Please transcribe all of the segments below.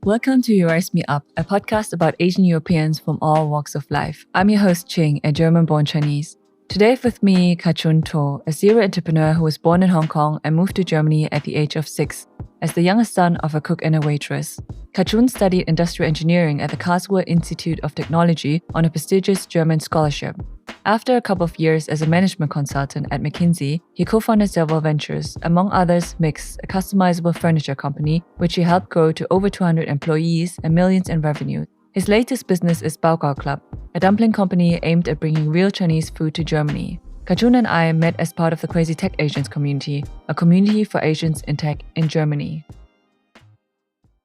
Welcome to You Rise Me Up, a podcast about Asian Europeans from all walks of life. I'm your host, Ching, a German-born Chinese. Today with me, Kachun To, a serial entrepreneur who was born in Hong Kong and moved to Germany at the age of 6, as the youngest son of a cook and a waitress. Kachun studied industrial engineering at the Karlsruhe Institute of Technology on a prestigious German scholarship. After a couple of years as a management consultant at McKinsey, he co-founded several ventures, among others Mix, a customizable furniture company, which he helped grow to over 200 employees and millions in revenue. His latest business is Bao Gao Club, a dumpling company aimed at bringing real Chinese food to Germany. Kachun and I met as part of the Crazy Tech Asians community, a community for Asians in tech in Germany.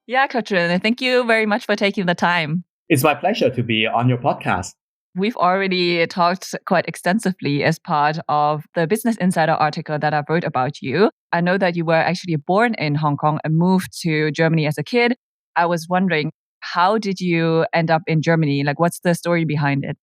Yeah, Kachun, thank you very much for taking the time. It's my pleasure to be on your podcast. We've already talked quite extensively as part of the Business Insider article that I wrote about you. I know that you were actually born in Hong Kong and moved to Germany as a kid. I was wondering, how did you end up in Germany? What's the story behind it?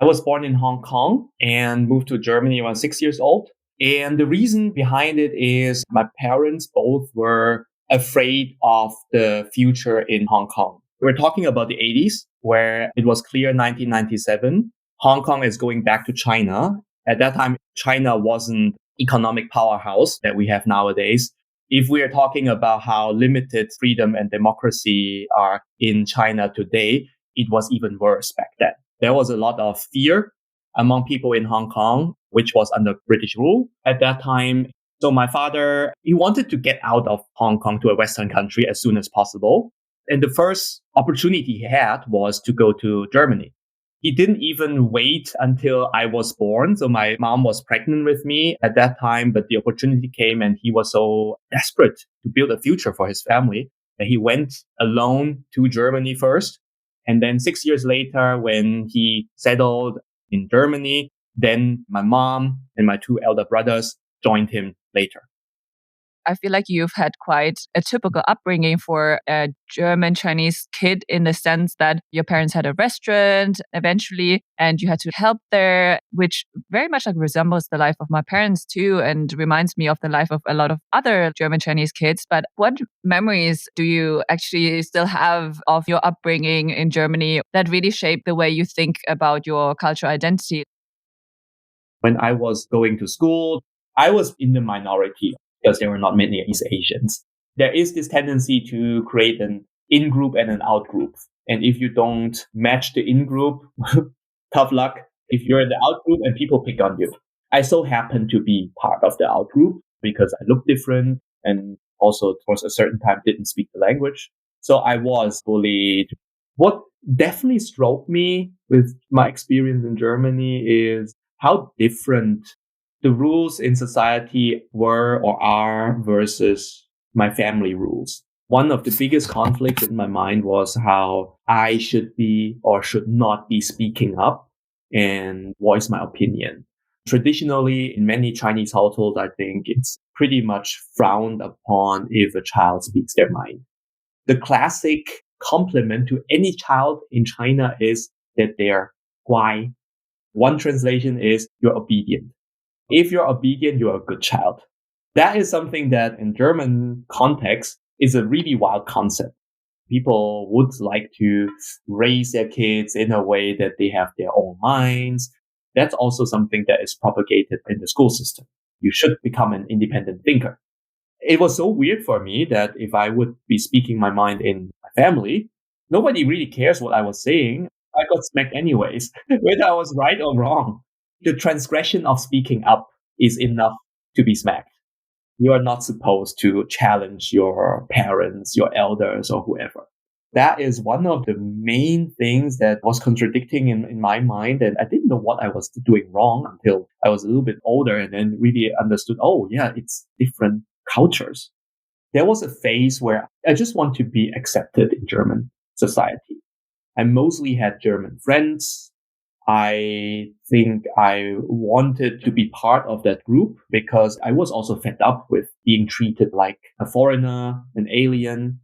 I was born in Hong Kong and moved to Germany when I was 6 years old. And the reason behind it is my parents both were afraid of the future in Hong Kong. We're talking about the 80s, where it was clear 1997, Hong Kong is going back to China. At that time, China wasn't economic powerhouse that we have nowadays. If we are talking about how limited freedom and democracy are in China today, it was even worse back then. There was a lot of fear among people in Hong Kong, which was under British rule at that time. So my father, he wanted to get out of Hong Kong to a Western country as soon as possible. And the first opportunity he had was to go to Germany. He didn't even wait until I was born. So my mom was pregnant with me at that time, but the opportunity came and he was so desperate to build a future for his family that he went alone to Germany first. And then 6 years later, when he settled in Germany, then my mom and my two elder brothers joined him later. I feel like you've had quite a typical upbringing for a German Chinese kid in the sense that your parents had a restaurant eventually and you had to help there, which very much resembles the life of my parents too and reminds me of the life of a lot of other German Chinese kids. But what memories do you actually still have of your upbringing in Germany that really shaped the way you think about your cultural identity? When I was going to school, I was in the minority, because there were not many East Asians. There is this tendency to create an in-group and an out-group. And if you don't match the in-group, tough luck if you're in the out-group and people pick on you. I so happen to be part of the out-group because I look different and also towards a certain time didn't speak the language. So I was bullied. What definitely struck me with my experience in Germany is how different the rules in society were or are versus my family rules. One of the biggest conflicts in my mind was how I should be or should not be speaking up and voice my opinion. Traditionally, in many Chinese households, I think it's pretty much frowned upon if a child speaks their mind. The classic compliment to any child in China is that they're guai. One translation is you're obedient. If you're obedient, you're a good child. That is something that in German context is a really wild concept. People would like to raise their kids in a way that they have their own minds. That's also something that is propagated in the school system. You should become an independent thinker. It was so weird for me that if I would be speaking my mind in my family, nobody really cares what I was saying. I got smacked anyways, whether I was right or wrong. The transgression of speaking up is enough to be smacked. You are not supposed to challenge your parents, your elders, or whoever. That is one of the main things that was contradicting in my mind. And I didn't know what I was doing wrong until I was a little bit older and then really understood, oh yeah, it's different cultures. There was a phase where I just want to be accepted in German society. I mostly had German friends. I think I wanted to be part of that group because I was also fed up with being treated like a foreigner, an alien.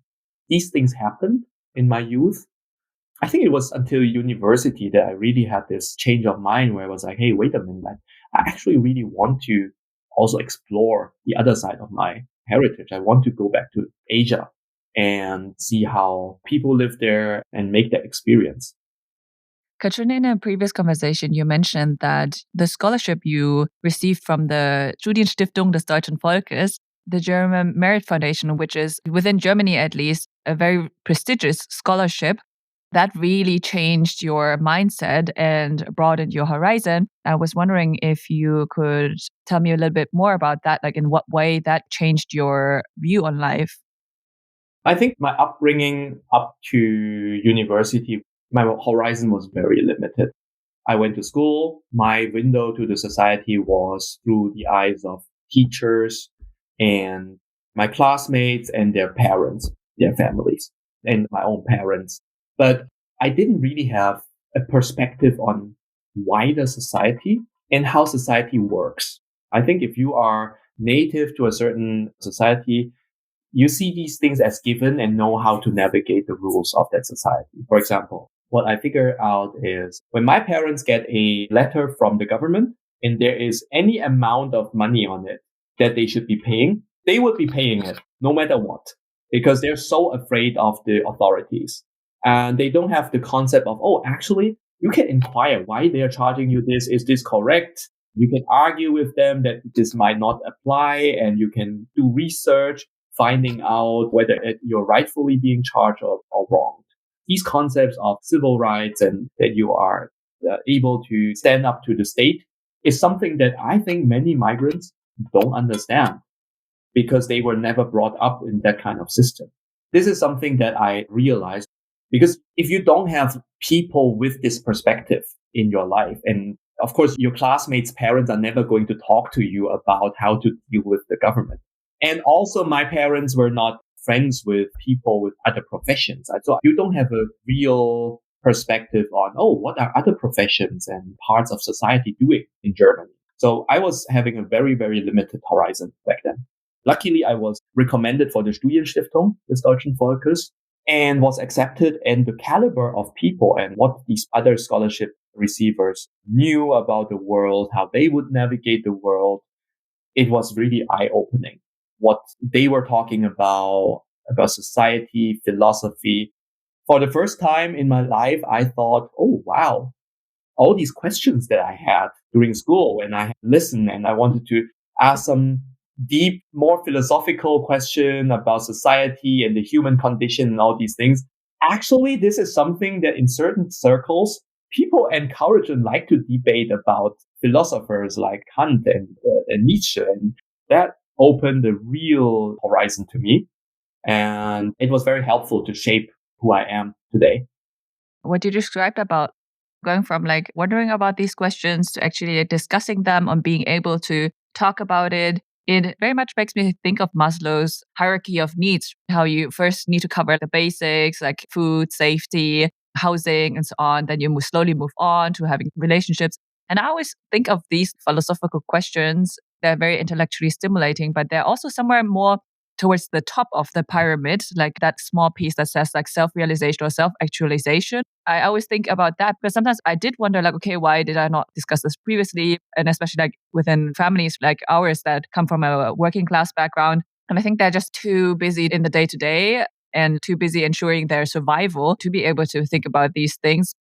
These things happened in my youth. I think it was until university that I really had this change of mind where I was like, hey, wait a minute, I actually really want to also explore the other side of my heritage. I want to go back to Asia. and see how people live there and make that experience. Kachun, in a previous conversation, you mentioned that the scholarship you received from the Studienstiftung des Deutschen Volkes, the German Merit Foundation, which is within Germany at least a very prestigious scholarship, that really changed your mindset and broadened your horizon. I was wondering if you could tell me a little bit more about that, like in what way that changed your view on life. I think my upbringing up to university, my horizon was very limited. I went to school. My window to the society was through the eyes of teachers and my classmates and their parents, their families, and my own parents. But I didn't really have a perspective on wider society and how society works. I think if you are native to a certain society, you see these things as given and know how to navigate the rules of that society. For example, what I figure out is when my parents get a letter from the government and there is any amount of money on it that they should be paying, they would be paying it no matter what, because they're so afraid of the authorities. And they don't have the concept of, oh, actually, you can inquire why they're charging you this. Is this correct? You can argue with them that this might not apply, and you can do research finding out whether you're rightfully being charged or wronged. These concepts of civil rights and that you are able to stand up to the state is something that I think many migrants don't understand because they were never brought up in that kind of system. This is something that I realized because if you don't have people with this perspective in your life, and of course, your classmates' parents are never going to talk to you about how to deal with the government. And also, my parents were not friends with people with other professions. So you don't have a real perspective on, oh, what are other professions and parts of society doing in Germany? So I was having a very, very limited horizon back then. Luckily, I was recommended for the Studienstiftung des Deutschen Volkes and was accepted. And the caliber of people and what these other scholarship receivers knew about the world, how they would navigate the world, it was really eye-opening. What they were talking about society, philosophy. For the first time in my life, I thought, oh, wow, all these questions that I had during school when I listened and I wanted to ask some deep, more philosophical question about society and the human condition and all these things. Actually, this is something that in certain circles, people encourage and like to debate about philosophers like Kant and Nietzsche. And that opened the real horizon to me. And it was very helpful to shape who I am today. What you described about going from like wondering about these questions to actually discussing them and being able to talk about it, it very much makes me think of Maslow's hierarchy of needs, how you first need to cover the basics like food, safety, housing, and so on. Then you slowly move on to having relationships. And I always think of these philosophical questions. They're very intellectually stimulating, but they're also somewhere more towards the top of the pyramid, like that small piece that says like self-realization or self-actualization. I always think about that because sometimes I did wonder like, okay, why did I not discuss this previously? And especially like within families like ours that come from a working class background. And I think they're just too busy in the day to day and too busy ensuring their survival to be able to think about these things.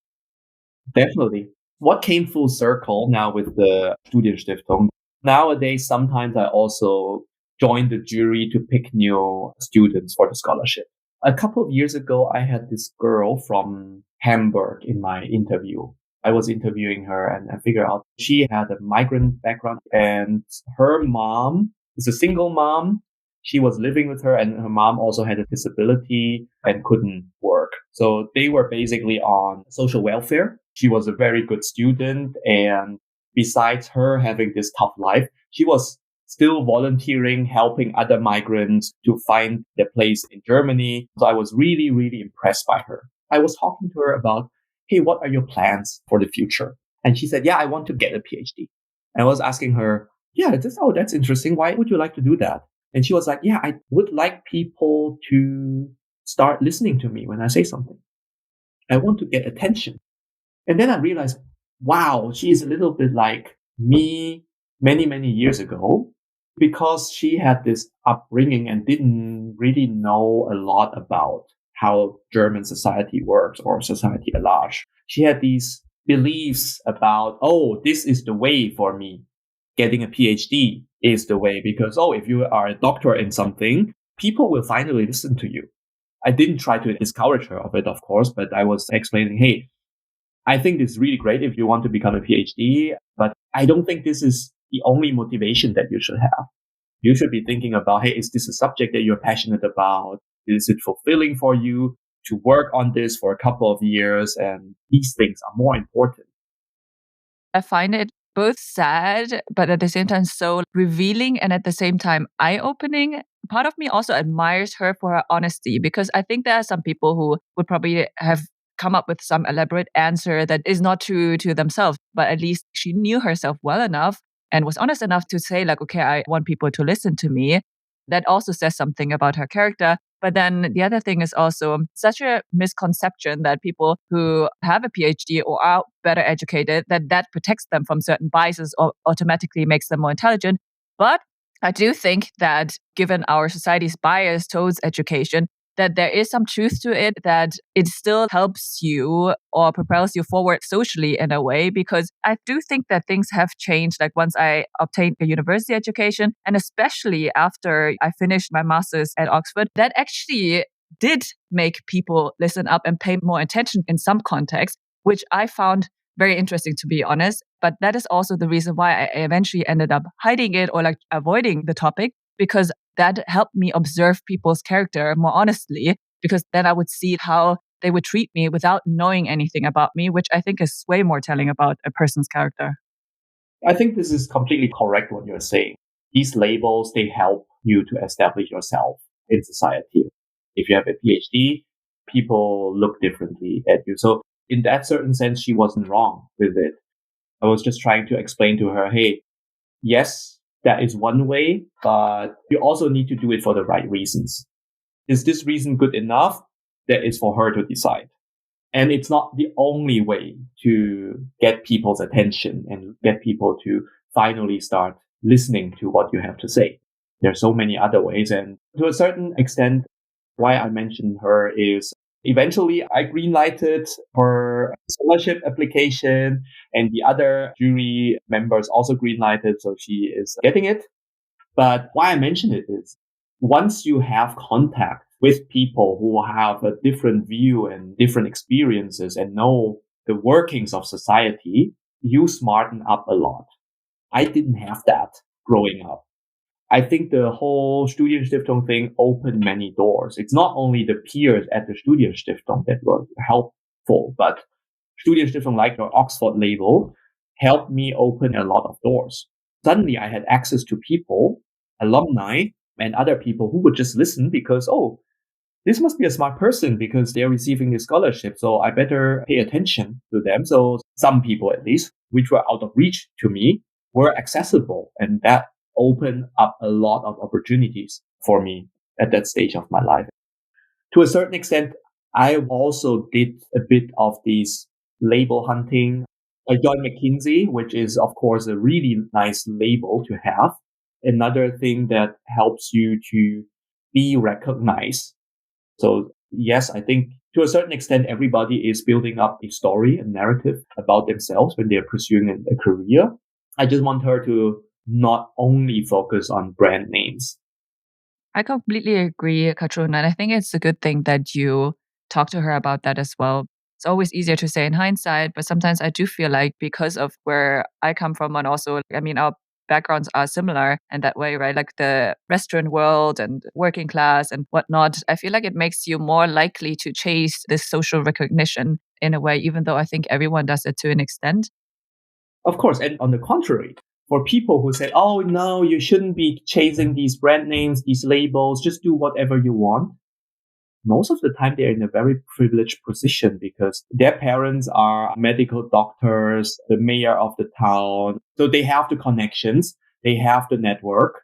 Definitely. What came full circle now with the Studienstiftung? Nowadays, sometimes I also join the jury to pick new students for the scholarship. A couple of years ago, I had this girl from Hamburg in my interview. I was interviewing her and I figured out she had a migrant background and her mom is a single mom. She was living with her and her mom also had a disability and couldn't work. So they were basically on social welfare. She was a very good student. And besides her having this tough life, she was still volunteering, helping other migrants to find their place in Germany. So I was really, really impressed by her. I was talking to her about, hey, what are your plans for the future? And she said, yeah, I want to get a PhD. And I was asking her, yeah, that's interesting. Why would you like to do that? And she was like, yeah, I would like people to start listening to me when I say something. I want to get attention. And then I realized, wow, she is a little bit like me many, many years ago. because she had this upbringing and didn't really know a lot about how German society works or society at large. She had these beliefs about, oh, this is the way for me. Getting a PhD is the way because, oh, if you are a doctor in something, people will finally listen to you. I didn't try to discourage her of it, of course, but I was explaining, hey, I think it's really great if you want to become a PhD, but I don't think this is the only motivation that you should have. You should be thinking about, hey, is this a subject that you're passionate about? Is it fulfilling for you to work on this for a couple of years? And these things are more important. I find it both sad, but at the same time so revealing and at the same time eye-opening. Part of me also admires her for her honesty because I think there are some people who would probably have come up with some elaborate answer that is not true to themselves, but at least she knew herself well enough and was honest enough to say like, okay, I want people to listen to me. That also says something about her character. But then the other thing is also such a misconception that people who have a PhD or are better educated, that protects them from certain biases or automatically makes them more intelligent. But I do think that given our society's bias towards education, that there is some truth to it, that it still helps you or propels you forward socially in a way, because I do think that things have changed. Like once I obtained a university education, and especially after I finished my master's at Oxford, that actually did make people listen up and pay more attention in some contexts, which I found very interesting, to be honest. But that is also the reason why I eventually ended up hiding it or like avoiding the topic, because that helped me observe people's character more honestly, because then I would see how they would treat me without knowing anything about me, which I think is way more telling about a person's character. I think this is completely correct what you're saying. These labels, they help you to establish yourself in society. If you have a PhD, people look differently at you. So in that certain sense, she wasn't wrong with it. I was just trying to explain to her, hey, yes, that is one way, but you also need to do it for the right reasons. Is this reason good enough? That is for her to decide. And it's not the only way to get people's attention and get people to finally start listening to what you have to say. There are so many other ways. And to a certain extent, why I mentioned her is eventually I greenlighted her scholarship application and the other jury members also greenlighted. So she is getting it. But why I mention it is once you have contact with people who have a different view and different experiences and know the workings of society, you smarten up a lot. I didn't have that growing up. I think the whole Studienstiftung thing opened many doors. It's not only the peers at the Studienstiftung that were helpful, but Studienstiftung, like your Oxford label, helped me open a lot of doors. Suddenly I had access to people, alumni, and other people who would just listen because, oh, this must be a smart person because they're receiving this scholarship. So I better pay attention to them. So some people, at least, which were out of reach to me, were accessible. And that opened up a lot of opportunities for me at that stage of my life. To a certain extent, I also did a bit of these label hunting. I joined McKinsey, which is, of course, a really nice label to have. Another thing that helps you to be recognized. So yes, I think to a certain extent, everybody is building up a story, a narrative about themselves when they're pursuing a career. I just want her to not only focus on brand names. I completely agree, Kachun, and I think it's a good thing that you talk to her about that as well. It's always easier to say in hindsight, but sometimes I do feel like because of where I come from and also, I mean, our backgrounds are similar in that way, right? Like the restaurant world and working class and whatnot. I feel like it makes you more likely to chase this social recognition in a way, even though I think everyone does it to an extent. Of course, and on the contrary, for people who say, oh, no, you shouldn't be chasing these brand names, these labels, just do whatever you want. Most of the time, they're in a very privileged position because their parents are medical doctors, the mayor of the town. So they have the connections, they have the network.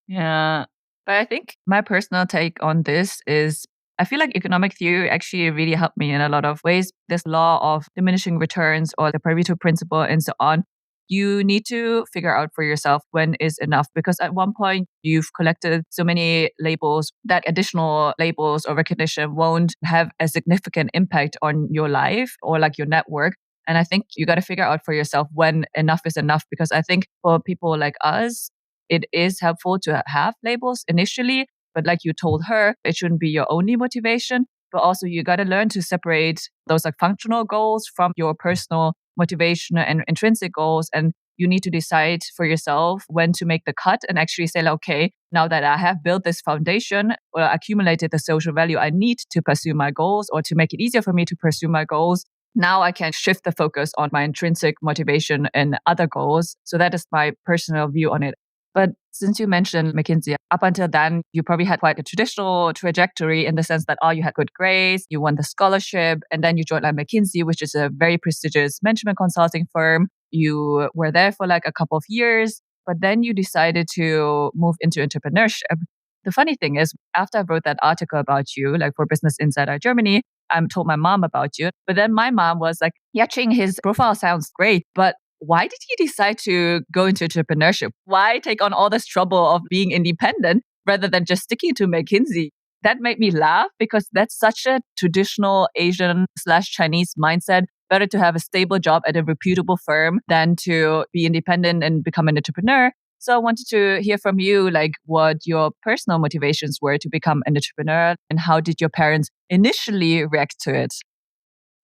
Yeah. But I think my personal take on this is I feel like economic theory actually really helped me in a lot of ways. This law of diminishing returns or the Pareto principle and so on you need to figure out for yourself when is enough, because at one point you've collected so many labels that additional labels or recognition won't have a significant impact on your life or like your network. And I think you got to figure out for yourself when enough is enough, because I think for people like us, it is helpful to have labels initially. But like you told her, it shouldn't be your only motivation. But also you got to learn to separate those like functional goals from your personal motivation and intrinsic goals. And you need to decide for yourself when to make the cut and actually say, like, okay, now that I have built this foundation or accumulated the social value I need to pursue my goals or to make it easier for me to pursue my goals, now I can shift the focus on my intrinsic motivation and other goals. So that is my personal view on it. But since you mentioned McKinsey, up until then, you probably had quite a traditional trajectory in the sense that, oh, you had good grades, you won the scholarship, and then you joined like McKinsey, which is a very prestigious management consulting firm. You were there for like a couple of years, but then you decided to move into entrepreneurship. The funny thing is, after I wrote that article about you, like for Business Insider Germany, I told my mom about you. But then my mom was like, yeah, Ching, his profile sounds great, but why did he decide to go into entrepreneurship? Why take on all this trouble of being independent rather than just sticking to McKinsey? That made me laugh because that's such a traditional Asian/Chinese mindset. Better to have a stable job at a reputable firm than to be independent and become an entrepreneur. So I wanted to hear from you, like what your personal motivations were to become an entrepreneur and how did your parents initially react to it?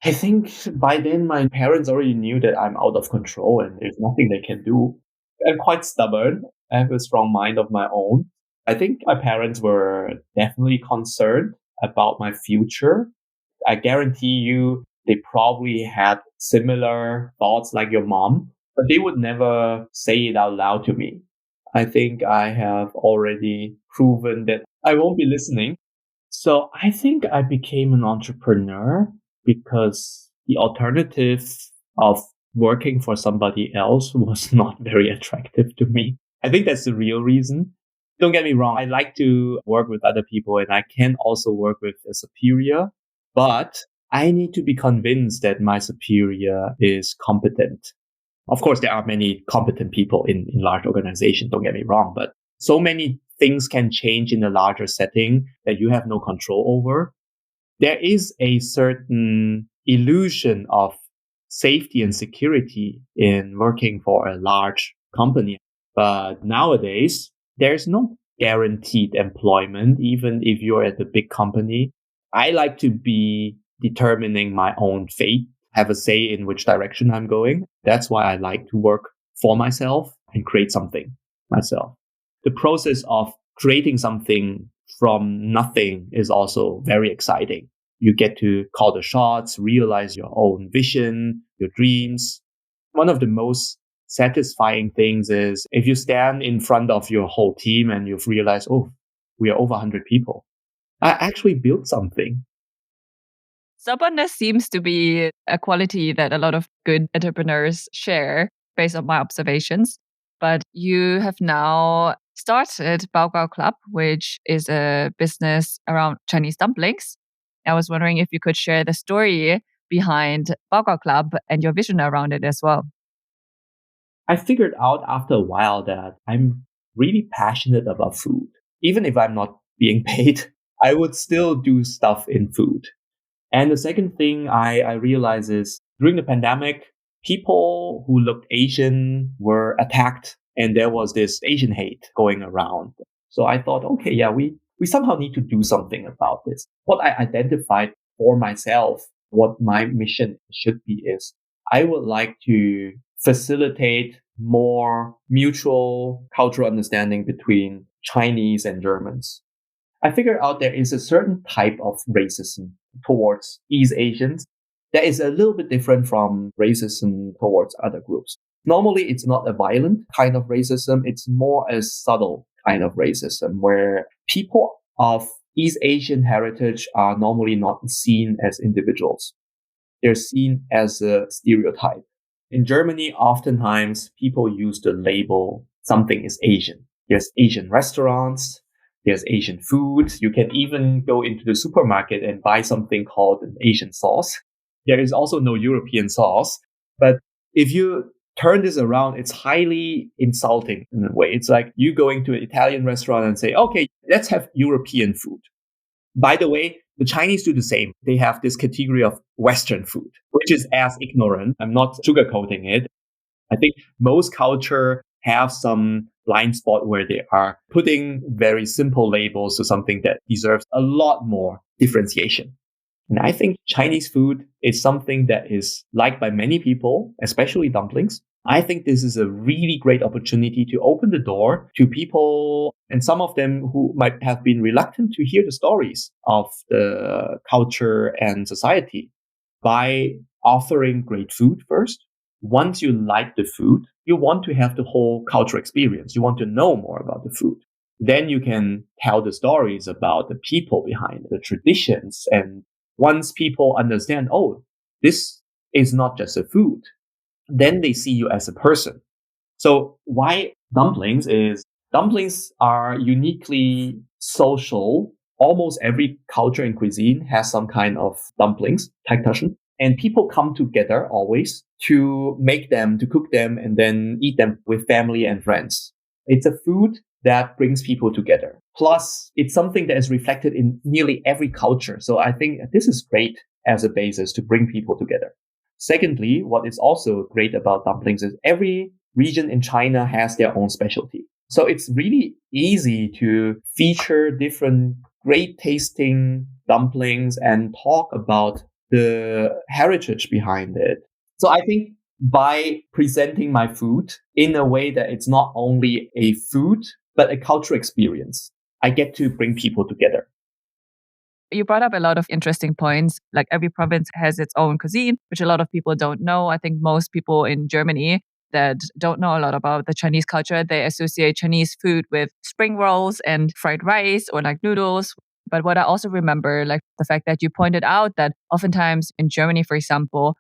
I think by then my parents already knew that I'm out of control and there's nothing they can do. I'm quite stubborn. I have a strong mind of my own. I think my parents were definitely concerned about my future. I guarantee you they probably had similar thoughts like your mom, but they would never say it out loud to me. I think I have already proven that I won't be listening. So I think I became an entrepreneur because the alternative of working for somebody else was not very attractive to me. I think that's the real reason. Don't get me wrong. I like to work with other people and I can also work with a superior, but I need to be convinced that my superior is competent. Of course, there are many competent people in large organizations. Don't get me wrong, but so many things can change in a larger setting that you have no control over. There is a certain illusion of safety and security in working for a large company. But nowadays, there's no guaranteed employment, even if you're at a big company. I like to be determining my own fate, have a say in which direction I'm going. That's why I like to work for myself and create something myself. The process of creating something from nothing is also very exciting. You get to call the shots, realize your own vision, your dreams. One of the most satisfying things is if you stand in front of your whole team and you've realized, oh, we are over 100 people. I actually built something. Stubbornness seems to be a quality that a lot of good entrepreneurs share based on my observations. But you have now started Bao Gao Club, which is a business around Chinese dumplings. I was wondering if you could share the story behind Bao Gao Club and your vision around it as well. I figured out after a while that I'm really passionate about food. Even if I'm not being paid, I would still do stuff in food. And the second thing I realized is during the pandemic, people who looked Asian were attacked and there was this Asian hate going around. So I thought, okay, yeah, we somehow need to do something about this. What I identified for myself, what my mission should be is I would like to facilitate more mutual cultural understanding between Chinese and Germans. I figured out there is a certain type of racism towards East Asians that is a little bit different from racism towards other groups. Normally, it's not a violent kind of racism. It's more a subtle kind of racism where people of East Asian heritage are normally not seen as individuals. They're seen as a stereotype. In Germany, oftentimes people use the label something is Asian. There's Asian restaurants. There's Asian food. You can even go into the supermarket and buy something called an Asian sauce. There is also no European sauce. But if you turn this around, it's highly insulting in a way. It's like you going to an Italian restaurant and say, okay, let's have European food. By the way, the Chinese do the same. They have this category of Western food, which is as ignorant. I'm not sugarcoating it. I think most culture have some blind spot where they are putting very simple labels to something that deserves a lot more differentiation. And I think Chinese food is something that is liked by many people, especially dumplings. I think this is a really great opportunity to open the door to people, and some of them who might have been reluctant to hear the stories of the culture and society, by offering great food first. Once you like the food, you want to have the whole cultural experience. You want to know more about the food. Then you can tell the stories about the people behind it, the traditions. And once people understand, oh, this is not just a food, then they see you as a person. So why dumplings is dumplings are uniquely social. Almost every culture and cuisine has some kind of dumplings, Kachun. And people come together always to make them, to cook them, and then eat them with family and friends. It's a food that brings people together. Plus, it's something that is reflected in nearly every culture. So I think this is great as a basis to bring people together. Secondly, what is also great about dumplings is every region in China has their own specialty. So it's really easy to feature different great tasting dumplings and talk about the heritage behind it. So I think by presenting my food in a way that it's not only a food, but a cultural experience, I get to bring people together. You brought up a lot of interesting points. Like every province has its own cuisine, which a lot of people don't know. I think most people in Germany that don't know a lot about the Chinese culture, they associate Chinese food with spring rolls and fried rice or like noodles. But what I also remember, like the fact that you pointed out that oftentimes in Germany, for example,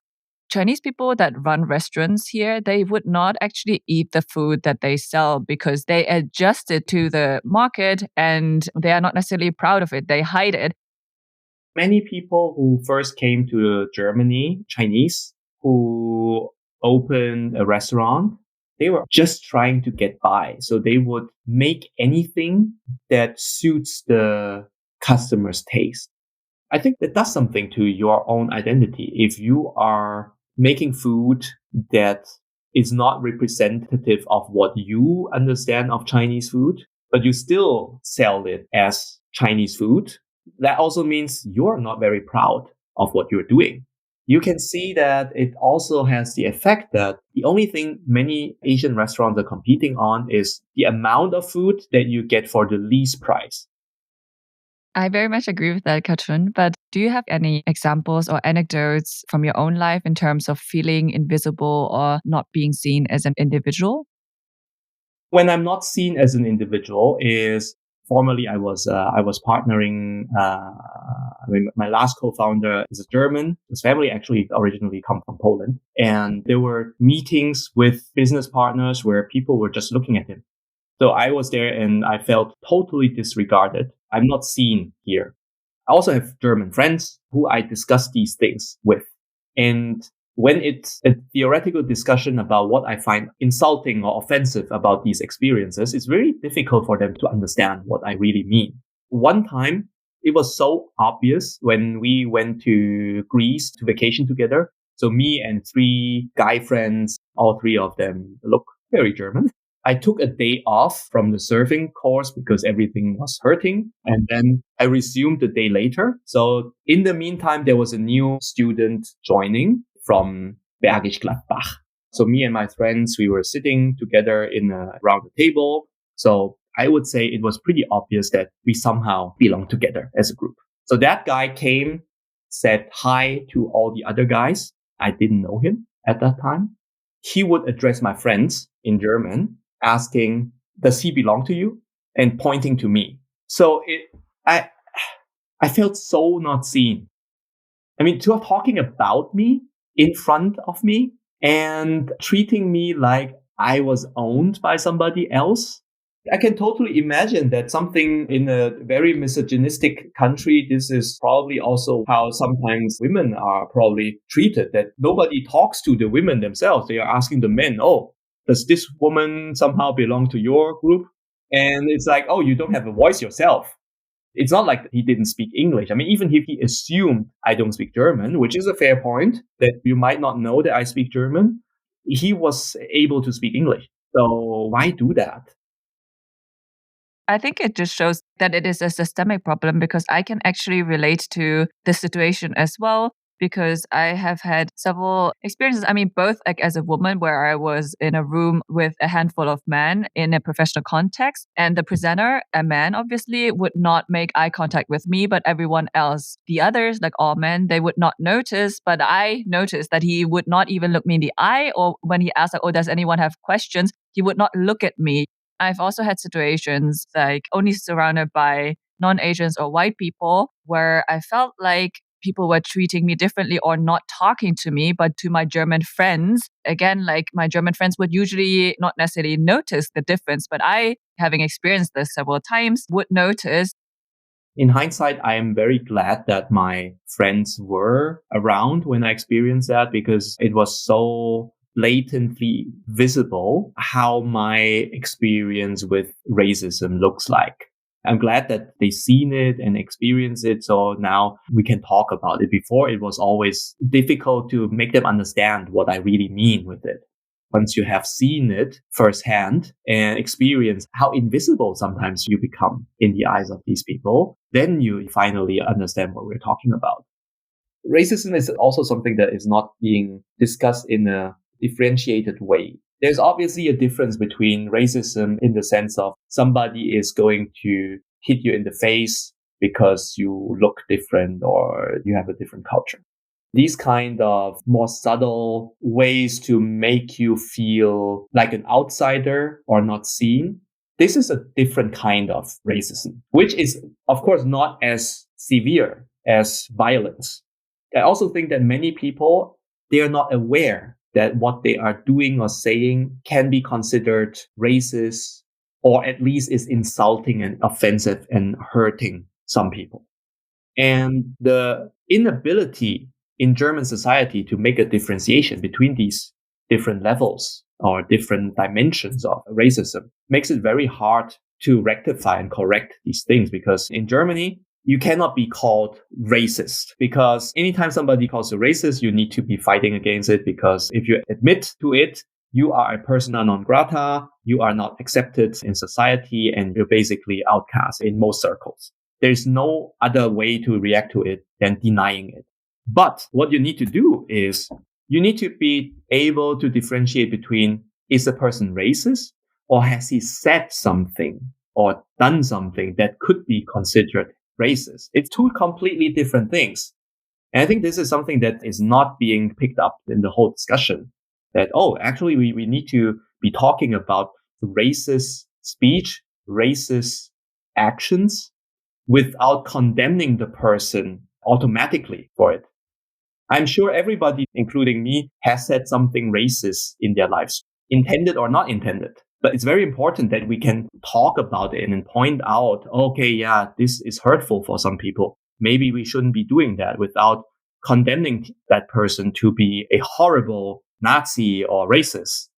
Chinese people that run restaurants here, they would not actually eat the food that they sell because they adjust it to the market and they are not necessarily proud of it. They hide it. Many people who first came to Germany, Chinese, who opened a restaurant, they were just trying to get by. So they would make anything that suits the customer's taste. I think that does something to your own identity. If you are making food that is not representative of what you understand of Chinese food, but you still sell it as Chinese food, that also means you're not very proud of what you're doing. You can see that it also has the effect that the only thing many Asian restaurants are competing on is the amount of food that you get for the least price. I very much agree with that, Kachun. But do you have any examples or anecdotes from your own life in terms of feeling invisible or not being seen as an individual? When I'm not seen as an individual is formerly I was partnering. My last co-founder is a German. His family actually originally come from Poland, and there were meetings with business partners where people were just looking at him. So I was there and I felt totally disregarded. I'm not seen here. I also have German friends who I discuss these things with. And when it's a theoretical discussion about what I find insulting or offensive about these experiences, it's very difficult for them to understand what I really mean. One time, it was so obvious when we went to Greece to vacation together. So me and three guy friends, all three of them look very German. I took a day off from the surfing course because everything was hurting. And then I resumed the day later. So in the meantime, there was a new student joining from Bergisch Gladbach. So me and my friends, we were sitting together around the table. So I would say it was pretty obvious that we somehow belong together as a group. So that guy came, said hi to all the other guys. I didn't know him at that time. He would address my friends in German, asking, does he belong to you? And pointing to me. So I felt so not seen. I mean, talking about me in front of me and treating me like I was owned by somebody else. I can totally imagine that something in a very misogynistic country, this is probably also how sometimes women are probably treated, that nobody talks to the women themselves. They are asking the men, oh, does this woman somehow belong to your group? And it's like, oh, you don't have a voice yourself. It's not like he didn't speak English. I mean, even if he assumed I don't speak German, which is a fair point, that you might not know that I speak German, he was able to speak English. So why do that? I think it just shows that it is a systemic problem because I can actually relate to the situation as well. Because I have had several experiences. I mean, both like as a woman, where I was in a room with a handful of men in a professional context, and the presenter, a man, obviously would not make eye contact with me, but everyone else, the others, like all men, they would not notice. But I noticed that he would not even look me in the eye, or when he asked, like, "Oh, does anyone have questions?" He would not look at me. I've also had situations like only surrounded by non-Asians or white people where I felt like people were treating me differently or not talking to me, but to my German friends. Again, like my German friends would usually not necessarily notice the difference, but I, having experienced this several times, would notice. In hindsight, I am very glad that my friends were around when I experienced that because it was so blatantly visible how my experience with racism looks like. I'm glad that they've seen it and experienced it. So now we can talk about it. Before it was always difficult to make them understand what I really mean with it. Once you have seen it firsthand and experienced how invisible sometimes you become in the eyes of these people, then you finally understand what we're talking about. Racism is also something that is not being discussed in a differentiated way. There's obviously a difference between racism in the sense of somebody is going to hit you in the face because you look different or you have a different culture. These kind of more subtle ways to make you feel like an outsider or not seen. This is a different kind of racism, which is, of course, not as severe as violence. I also think that many people, they are not aware that what they are doing or saying can be considered racist or at least is insulting and offensive and hurting some people. And the inability in German society to make a differentiation between these different levels or different dimensions of racism makes it very hard to rectify and correct these things because in Germany, you cannot be called racist because anytime somebody calls you racist, you need to be fighting against it because if you admit to it, you are a persona non grata, you are not accepted in society, and you're basically outcast in most circles. There's no other way to react to it than denying it. But what you need to do is you need to be able to differentiate between is a person racist or has he said something or done something that could be considered racist. It's two completely different things. And I think this is something that is not being picked up in the whole discussion that, oh, actually we need to be talking about racist speech, racist actions without condemning the person automatically for it. I'm sure everybody, including me, has said something racist in their lives, intended or not intended. But it's very important that we can talk about it and point out, okay, yeah, this is hurtful for some people. Maybe we shouldn't be doing that without condemning that person to be a horrible Nazi or racist.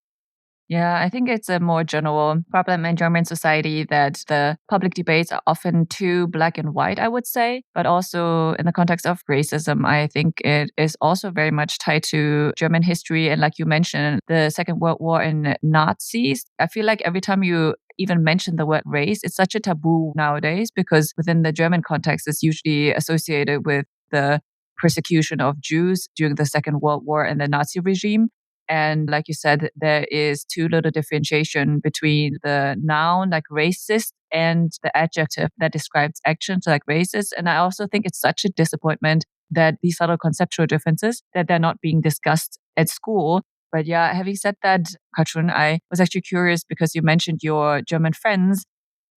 Yeah, I think it's a more general problem in German society that the public debates are often too black and white, I would say. But also in the context of racism, I think it is also very much tied to German history. And like you mentioned, the Second World War and Nazis. I feel like every time you even mention the word race, it's such a taboo nowadays because within the German context, it's usually associated with the persecution of Jews during the Second World War and the Nazi regime. And like you said, there is too little differentiation between the noun like racist and the adjective that describes actions like racist. And I also think it's such a disappointment that these subtle conceptual differences that they're not being discussed at school. But yeah, having said that, Kachun, I was actually curious because you mentioned your German friends.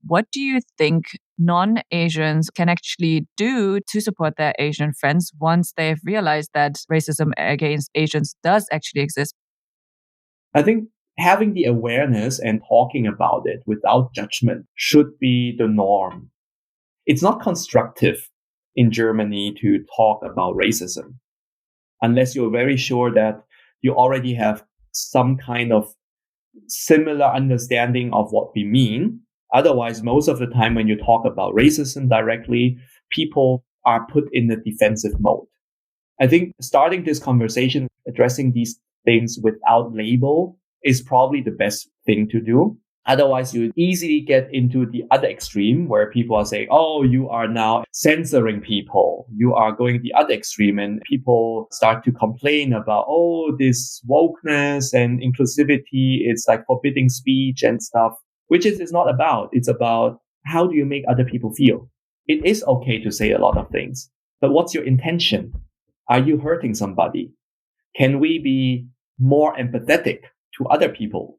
What do you think non-Asians can actually do to support their Asian friends once they've realized that racism against Asians does actually exist? I think having the awareness and talking about it without judgment should be the norm. It's not constructive in Germany to talk about racism unless you're very sure that you already have some kind of similar understanding of what we mean. Otherwise, most of the time when you talk about racism directly, people are put in a defensive mode. I think starting this conversation, addressing these things without label is probably the best thing to do. Otherwise, you easily get into the other extreme where people are saying, oh, you are now censoring people. You are going the other extreme, and people start to complain about, oh, this wokeness and inclusivity. It's like forbidding speech and stuff, which it's not about. It's about how do you make other people feel? It is okay to say a lot of things, but what's your intention? Are you hurting somebody? Can we be more empathetic to other people?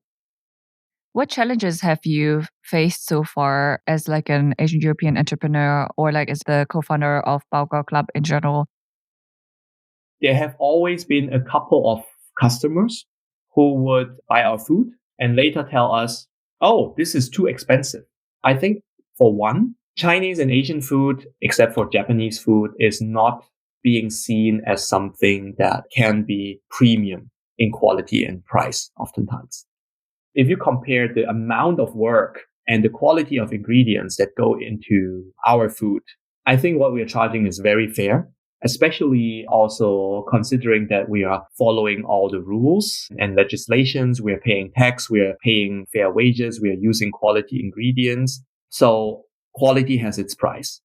What challenges have you faced so far as like an Asian European entrepreneur or like as the co-founder of Bao Gao Club in general? There have always been a couple of customers who would buy our food and later tell us, oh, this is too expensive. I think for one, Chinese and Asian food, except for Japanese food, is not being seen as something that can be premium in quality and price oftentimes. If you compare the amount of work and the quality of ingredients that go into our food, I think what we are charging is very fair, especially also considering that we are following all the rules and legislations. We are paying tax. We are paying fair wages. We are using quality ingredients. So quality has its price.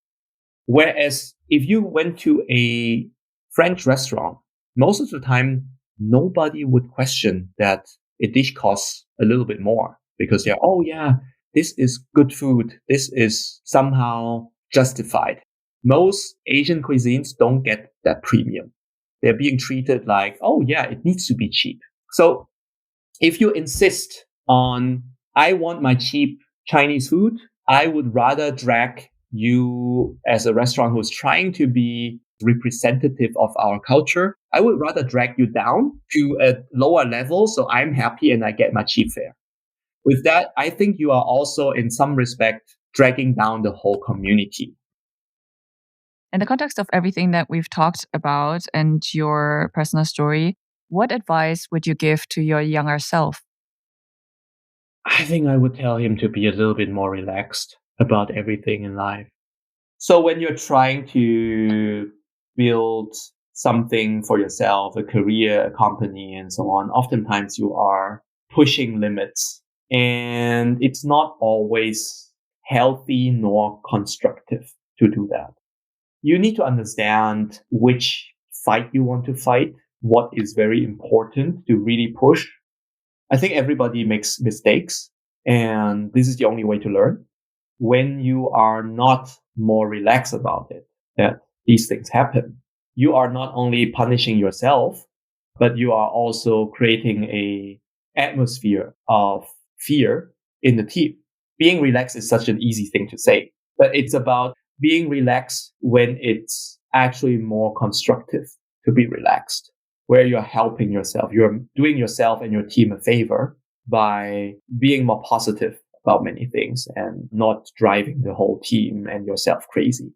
Whereas if you went to a French restaurant, most of the time, nobody would question that a dish costs a little bit more because they're, oh yeah, this is good food. This is somehow justified. Most Asian cuisines don't get that premium. They're being treated like, oh yeah, it needs to be cheap. So if you insist on, I want my cheap Chinese food, I would rather drag you as a restaurant who's trying to be representative of our culture. I would rather drag you down to a lower level so I'm happy and I get my cheap fare. With that, I think you are also in some respect dragging down the whole community. In the context of everything that we've talked about and your personal story, what advice would you give to your younger self? I think I would tell him to be a little bit more relaxed about everything in life. So when you're trying to build something for yourself, a career, a company, and so on, oftentimes you are pushing limits. And it's not always healthy nor constructive to do that. You need to understand which fight you want to fight, what is very important to really push. I think everybody makes mistakes, and this is the only way to learn. When you are not more relaxed about it, that these things happen, you are not only punishing yourself, but you are also creating a atmosphere of fear in the team. Being relaxed is such an easy thing to say, but it's about being relaxed when it's actually more constructive to be relaxed, where you're helping yourself. You're doing yourself and your team a favor by being more positive about many things and not driving the whole team and yourself crazy.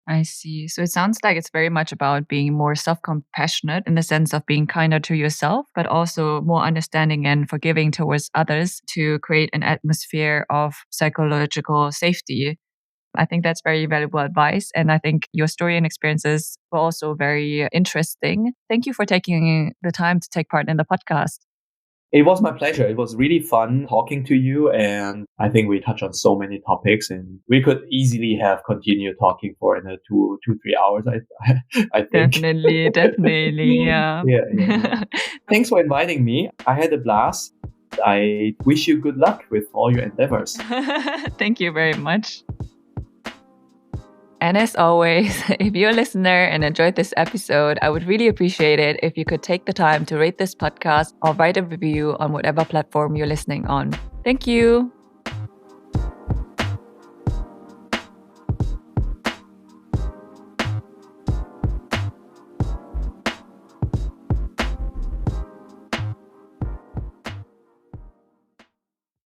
I see. So it sounds like it's very much about being more self-compassionate in the sense of being kinder to yourself, but also more understanding and forgiving towards others to create an atmosphere of psychological safety. I think that's very valuable advice. And I think your story and experiences were also very interesting. Thank you for taking the time to take part in the podcast. It was my pleasure. It was really fun talking to you. And I think we touched on so many topics and we could easily have continued talking for another 3 hours. I think. Definitely. Yeah. Yeah. Thanks for inviting me. I had a blast. I wish you good luck with all your endeavors. Thank you very much. And as always, if you're a listener and enjoyed this episode, I would really appreciate it if you could take the time to rate this podcast or write a review on whatever platform you're listening on. Thank you.